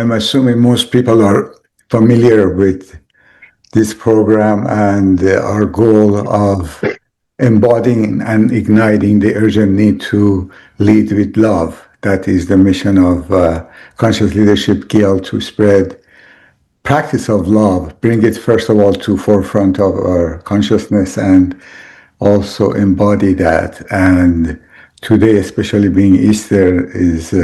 I'm assuming most people are familiar with this program and our goal of embodying and igniting the urgent need to lead with love. That is the mission of Conscious Leadership Guild, to spread practice of love, bring it first of all to forefront of our consciousness and also embody that. And today, especially being Easter, is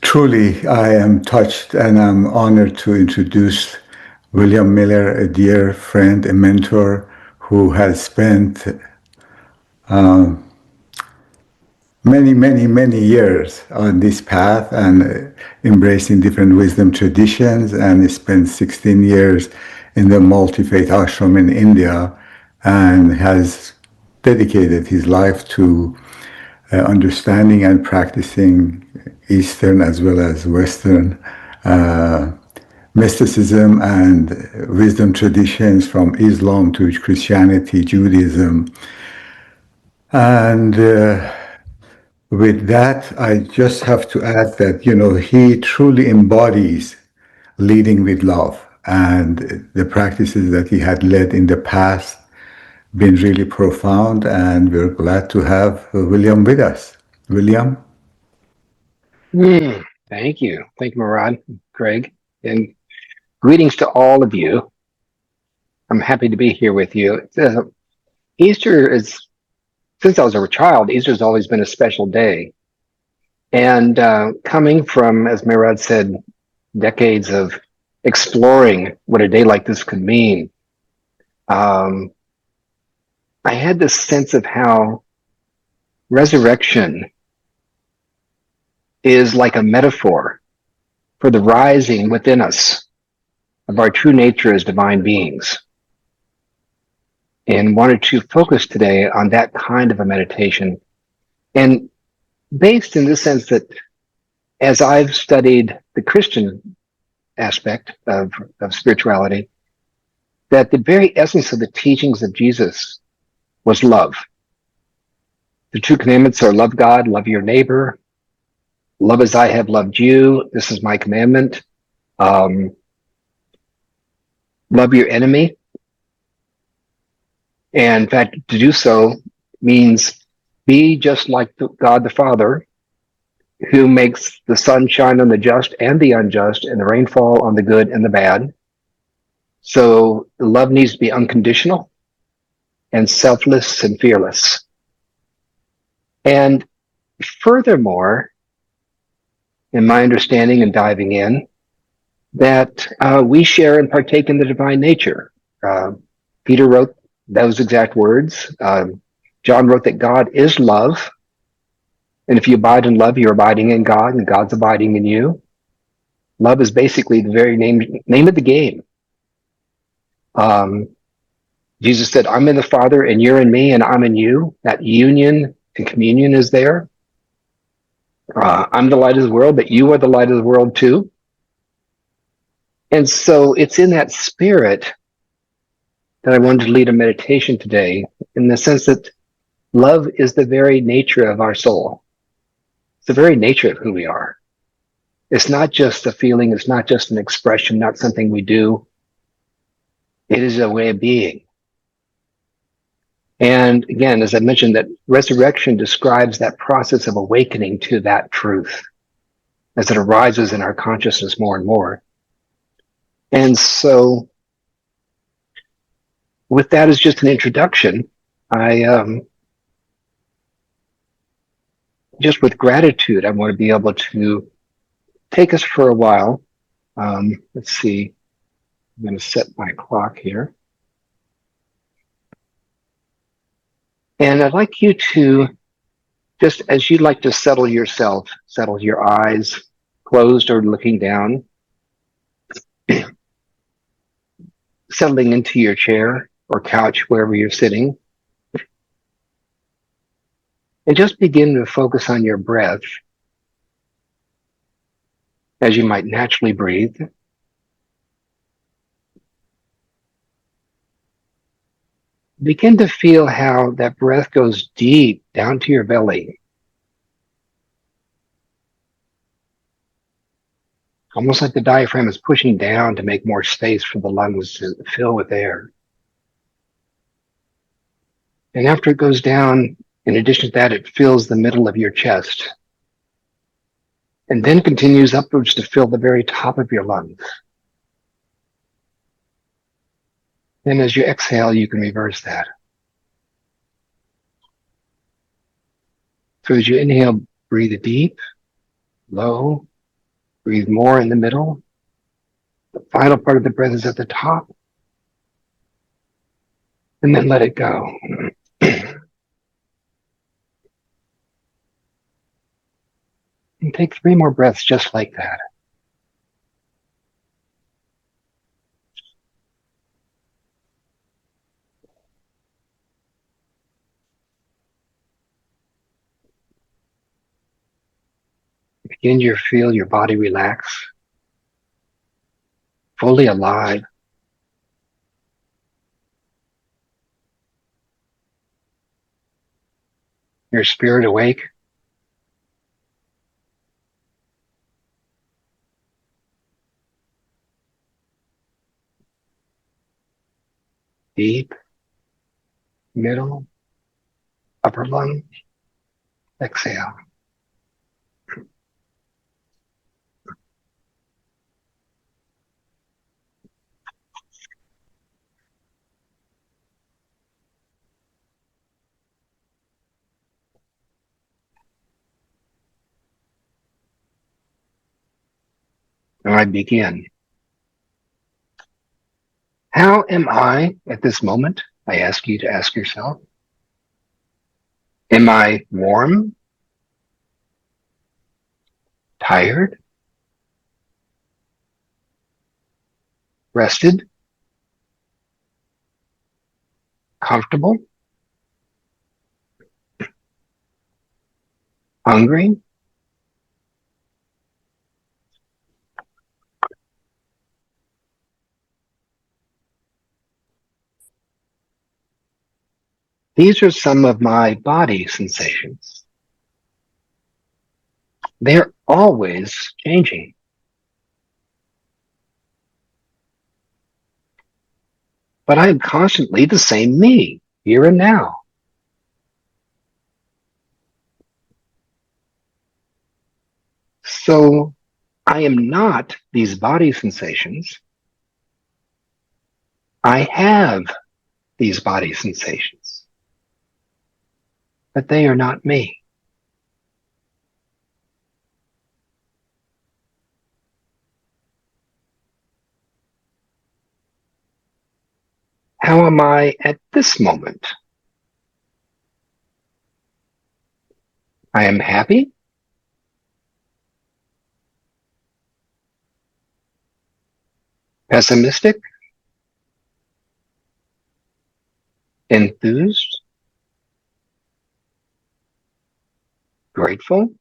truly, I am touched and I'm honored to introduce William Miller, a dear friend, a mentor who has spent many years on this path and embracing different wisdom traditions, and spent 16 years in the multi-faith ashram in India, and has dedicated his life to understanding and practicing Eastern as well as Western mysticism and wisdom traditions, from Islam to Christianity, Judaism. And with that, I just have to add that, he truly embodies leading with love, and the practices that he had led in the past been really profound, and we're glad to have William with us. William? Thank you. Thank you, Murad, Greg, and greetings to all of you. I'm happy to be here with you. Easter is, since I was a child, Easter's always been a special day. And coming from, as Murad said, decades of exploring what a day like this could mean, I had this sense of how resurrection is like a metaphor for the rising within us of our true nature as divine beings. And wanted to focus today on that kind of a meditation. And based in the sense that as I've studied the Christian aspect of spirituality, that the very essence of the teachings of Jesus was love. The two commandments are love God, love your neighbor, love as I have loved you. This is my commandment. Love your enemy. And in fact, to do so means be just like God the Father, who makes the sun shine on the just and the unjust, and the rain fall on the good and the bad. So love needs to be unconditional and selfless and fearless. And furthermore, in my understanding and diving in, that we share and partake in the divine nature. Peter wrote those exact words. John wrote that God is love. And if you abide in love, you're abiding in God, and God's abiding in you. Love is basically the very name of the game. Jesus said, I'm in the Father, and you're in me, and I'm in you. That union and communion is there. I'm the light of the world, but you are the light of the world too. And so it's in that spirit that I wanted to lead a meditation today, in the sense that love is the very nature of our soul. It's the very nature of who we are. It's not just a feeling. It's not just an expression, not something we do. It is a way of being. And again, as I mentioned, that resurrection describes that process of awakening to that truth as it arises in our consciousness more and more. And so with that as just an introduction, just with gratitude, I want to be able to take us for a while. Let's see, I'm going to set my clock here. And I'd like you to, just as you'd like to settle yourself, settle your eyes closed or looking down, settling into your chair or couch, wherever you're sitting. And just begin to focus on your breath as you might naturally breathe. Begin to feel how that breath goes deep down to your belly. almost like the diaphragm is pushing down to make more space for the lungs to fill with air. And after it goes down, in addition to that, it fills the middle of your chest and then continues upwards to fill the very top of your lungs. Then as you exhale, you can reverse that. So as you inhale, breathe deep, low, breathe more in the middle. The final part of the breath is at the top, and then let it go. And take 3 more breaths just like that. Begin to feel your body relax, fully alive. Your spirit awake. Deep, middle, upper lung. Exhale. And I begin. How am I at this moment? I ask you to ask yourself. Am I warm, tired, rested, comfortable, hungry? These are some of my body sensations. They're always changing. But I am constantly the same me, here and now. So I am not these body sensations. I have these body sensations, but they are not me. How am I at this moment? I am happy, pessimistic, enthused, grateful,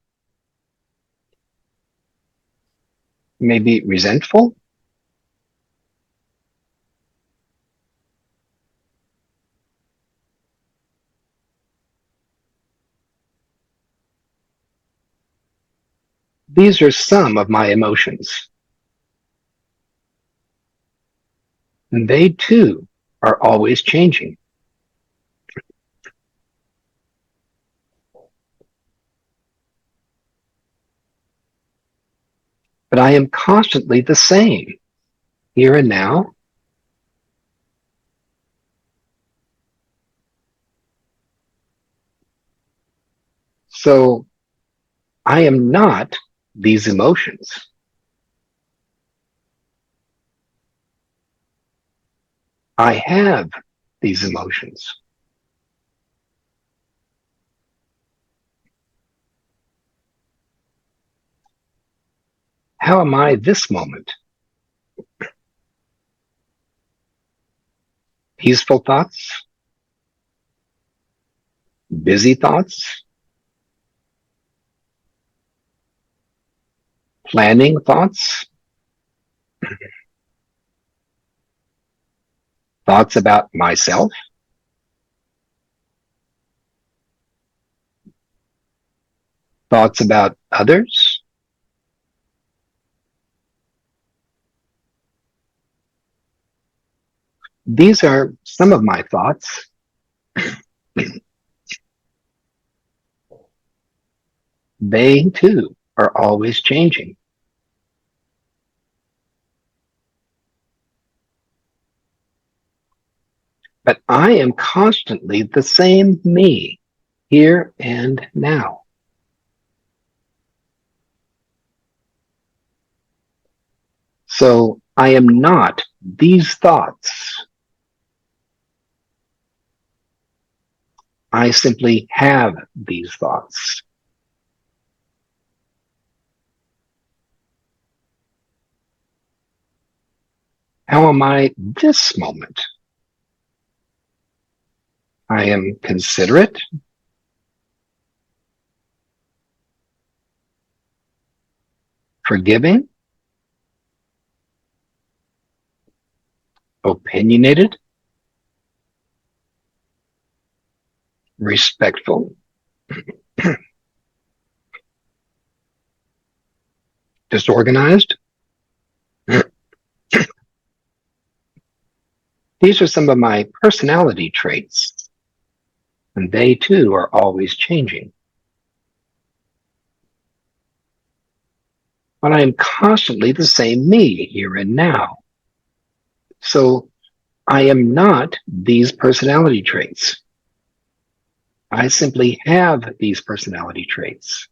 maybe resentful. These are some of my emotions. And they too are always changing. But I am constantly the same, here and now. So I am not these emotions. I have these emotions. How am I this moment? Peaceful thoughts, busy thoughts, planning thoughts, thoughts about myself, thoughts about others, These are some of my thoughts. They too are always changing. But I am constantly the same me, here and now. So I am not these thoughts. I simply have these thoughts. How am I this moment? I am considerate, forgiving, opinionated, respectful, disorganized. These are some of my personality traits, and they too are always changing. But I am constantly the same me, here and now. So I am not these personality traits. I simply have these personality traits.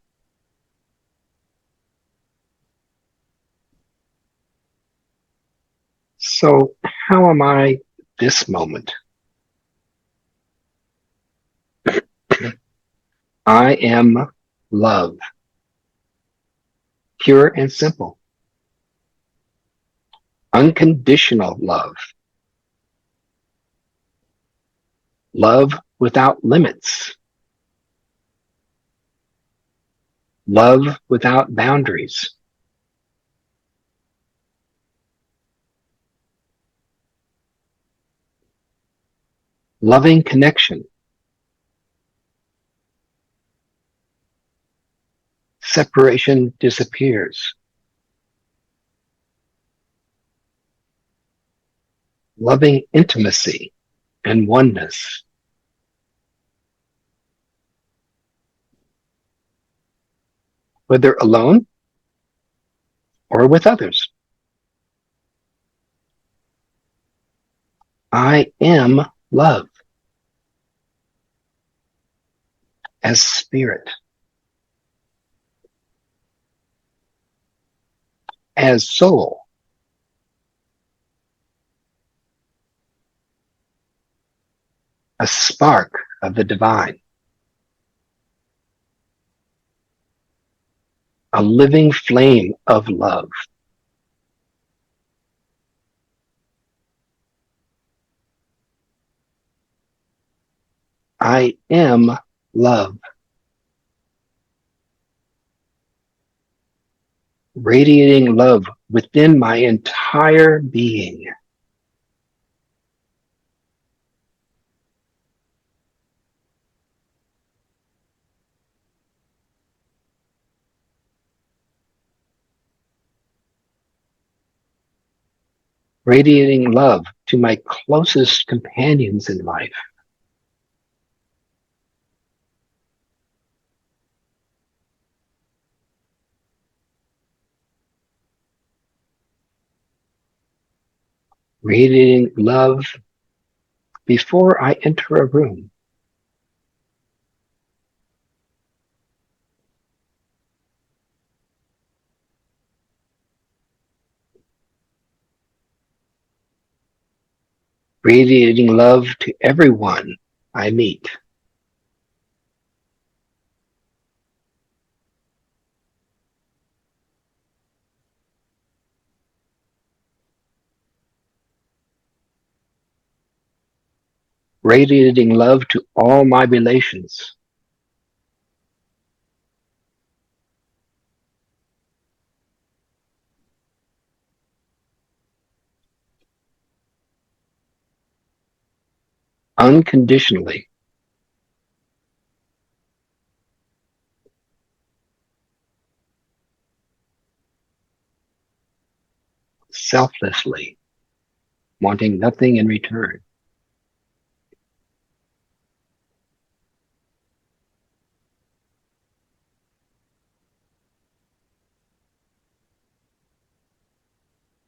So how am I this moment? I am love, pure and simple, unconditional love, love without limits, love without boundaries, loving connection, separation disappears, loving intimacy and oneness, whether alone or with others. I am love as spirit, as soul, a spark of the divine, a living flame of love. I am love, radiating love within my entire being. Radiating love to my closest companions in life. Radiating love before I enter a room. Radiating love to everyone I meet. Radiating love to all my relations. Unconditionally. Selflessly. wanting nothing in return.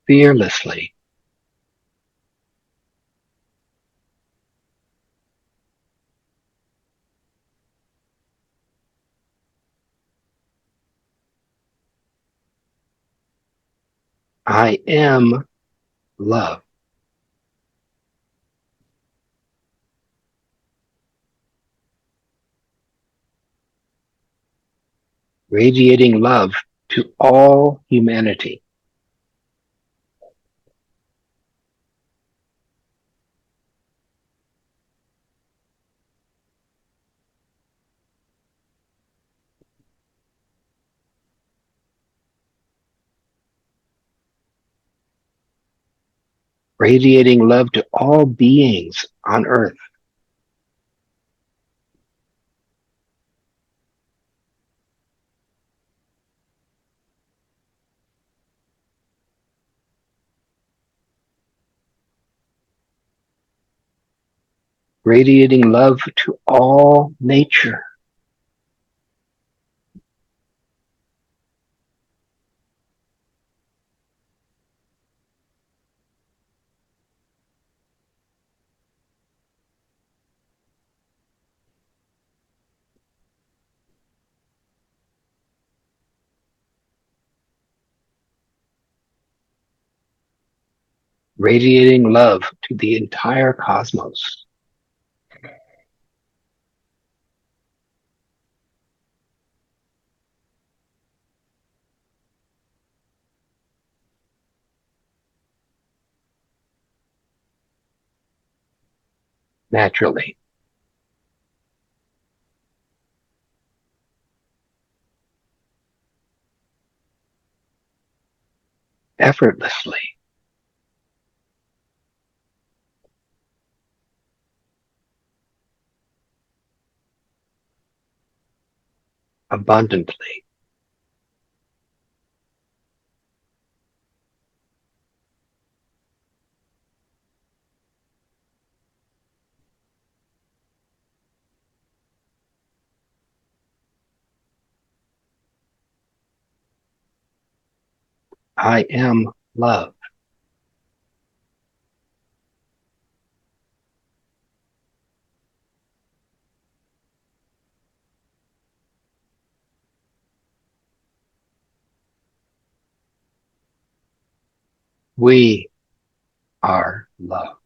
Fearlessly, I am love, radiating love to all humanity. Radiating love to all beings on earth. Radiating love to all nature. Radiating love to the entire cosmos. Naturally, effortlessly, abundantly. I am love. We are love.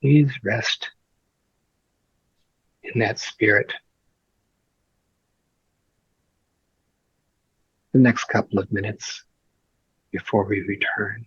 Please rest in that spirit the next couple of minutes before we return.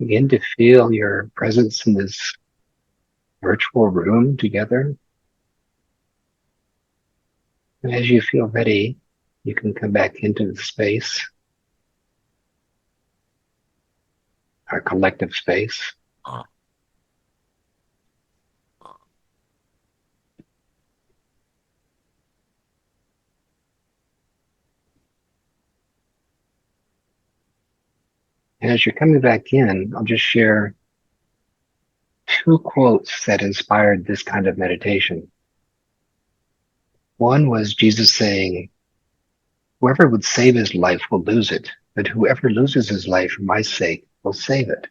Begin to feel your presence in this virtual room together. And as you feel ready, you can come back into the space, our collective space. And as you're coming back in, I'll just share two quotes that inspired this kind of meditation. One was Jesus saying, "Whoever would save his life will lose it, but whoever loses his life for my sake will save it."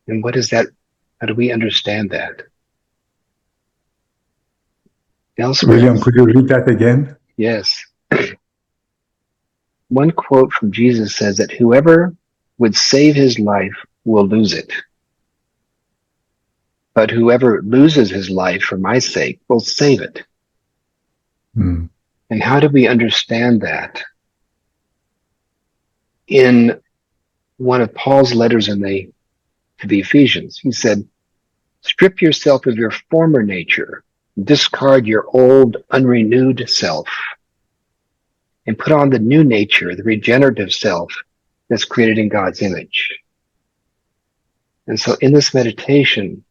And what is that? How do we understand that? Elsewhere, William, could you read that again? yes. One quote from Jesus says that whoever would save his life will lose it, but whoever loses his life for my sake will save it. Mm. And how do we understand that? In one of Paul's letters to the Ephesians, he said, "Strip yourself of your former nature, discard your old, unrenewed self, and put on the new nature, the regenerative self that's created in God's image." And so in this meditation,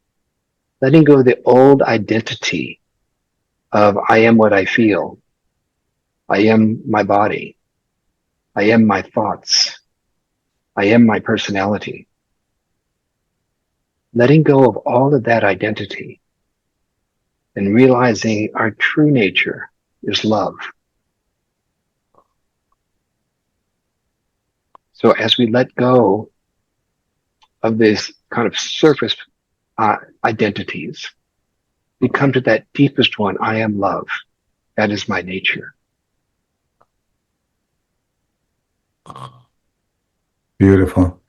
letting go of the old identity of I am what I feel, I am my body, I am my thoughts, I am my personality. Letting go of all of that identity and realizing our true nature is love. So as we let go of this kind of surface identities, we come to that deepest one, I am love. That is my nature. Beautiful.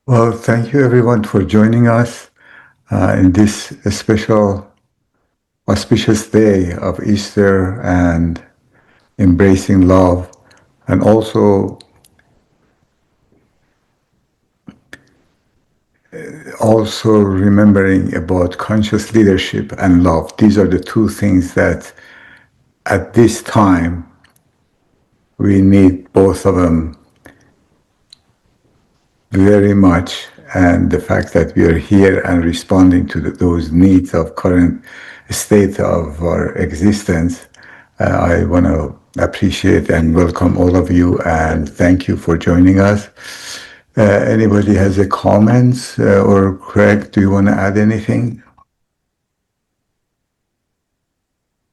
Well, thank you everyone for joining us in this special, auspicious day of Easter and embracing love, and also remembering about conscious leadership and love. These are the two things that at this time we need both of them very much, and the fact that we are here and responding to those needs of current state of our existence, I want to appreciate and welcome all of you and thank you for joining us. Anybody has a comments, or Craig, do you want to add anything?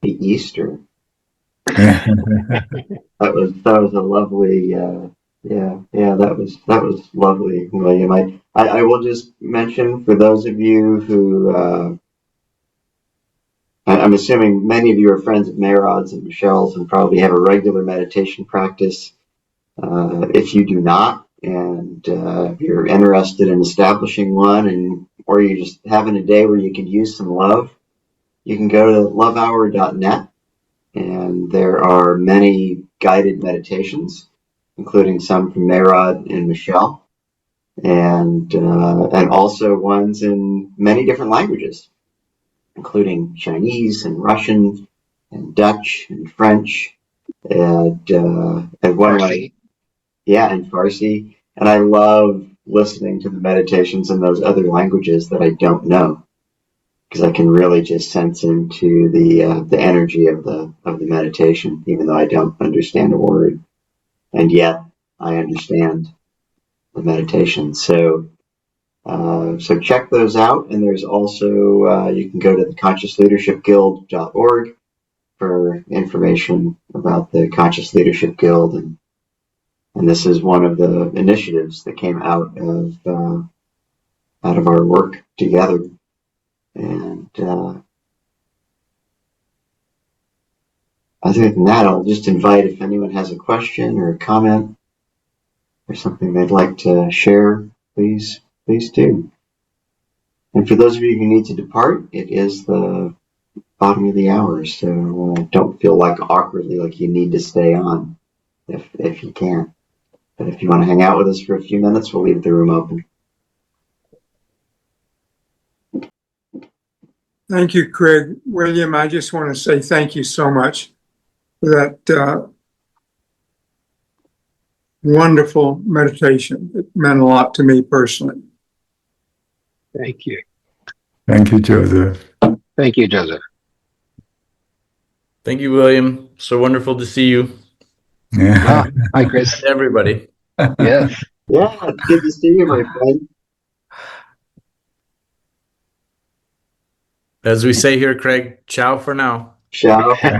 Easter. That was a lovely that was lovely, William. I will just mention for those of you who I'm assuming many of you are friends of Merod's and Michelle's and probably have a regular meditation practice. If you do not, and if you're interested in establishing one, and or you're just having a day where you could use some love, you can go to lovehour.net, and there are many guided meditations, including some from Merod and Michelle, and also ones in many different languages, including Chinese and Russian and Dutch and French and one Farsi. and Farsi. And I love listening to the meditations in those other languages that I don't know, because I can really just sense into the energy of the meditation, even though I don't understand a word, and yet I understand the meditation. So check those out, and there's also you can go to the consciousleadershipguild.org for information about the Conscious Leadership Guild, and this is one of the initiatives that came out of our work together. And other than that, I'll just invite if anyone has a question or a comment or something they'd like to share, please please do. And for those of you who need to depart, it is the bottom of the hour, so don't feel awkwardly like you need to stay on if you can. But if you want to hang out with us for a few minutes, we'll leave the room open. Thank you, Craig. William, I just want to say thank you so much for that wonderful meditation. It meant a lot to me personally. Thank you. Thank you, Joseph. Thank you, Joseph. Thank you, William. So wonderful to see you. Yeah. Hi, Chris. Everybody. Yes. Yeah, it's good to see you, my friend. As we say here, Craig, ciao for now. Ciao. Ciao.